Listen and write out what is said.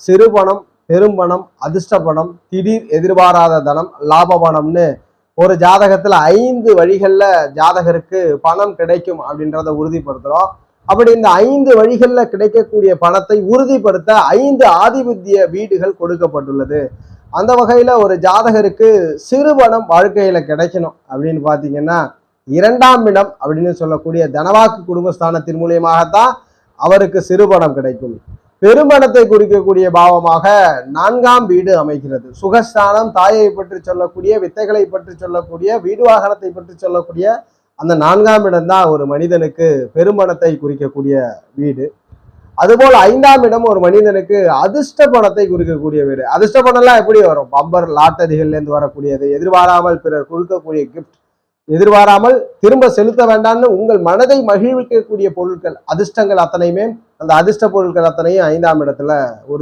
சிறுபணம், பெரும்பணம், அதிர்ஷ்ட பணம், திடீர் எதிர்பாராத தனம், லாப பணம்னு ஒரு ஜாதகத்துல 5 வழிகள்ல ஜாதகருக்கு பணம் கிடைக்கும் அப்படின்றத உறுதிப்படுத்துறோம். அப்படி இந்த 5 வழிகள்ல கிடைக்கக்கூடிய பணத்தை உறுதிப்படுத்த 5 ஆதிபத்திய வீடுகள் கொடுக்கப்பட்டுள்ளது. அந்த வகையில ஒரு ஜாதகருக்கு சிறுபணம் வாழ்க்கையில கிடைக்கணும் அப்படின்னு பாத்தீங்கன்னா 2ஆம் இடம் அப்படின்னு சொல்லக்கூடிய தனவாக்கு குடும்பஸ்தானத்தின் மூலியமாகத்தான் அவருக்கு சிறுபணம் கிடைக்கும். பெருமணத்தை குறிக்கக்கூடிய பாவமாக 4ஆம் வீடு அமைகிறது. சுகஸ்தானம், தாயை பற்றி சொல்லக்கூடிய, வித்தைகளை பற்றி சொல்லக்கூடிய, வீடு வாகனத்தை பற்றி சொல்லக்கூடிய அந்த 4ஆம் இடம் தான் ஒரு மனிதனுக்கு பெருமணத்தை குறிக்கக்கூடிய வீடு. அதுபோல் 5ஆம் இடம் ஒரு மனிதனுக்கு அதிர்ஷ்ட பணத்தை குறிக்கக்கூடிய வீடு. அதிர்ஷ்ட பணம்லாம் எப்படி வரும்? பம்பர், லாட்டரிகள்ல இருந்து வரக்கூடியது, எதிர்பாராமல் பிறர் கொடுக்கக்கூடிய கிஃப்ட், எதிர்பாராமல் திரும்ப செலுத்த வேண்டாம்னு உங்கள் மனதை மகிழ்விக்கக்கூடிய பொருட்கள், அதிர்ஷ்டங்கள் அத்தனையுமே, அந்த அதிர்ஷ்ட பொருட்கள் அத்தனையும் 5ஆம் இடத்துல ஒரு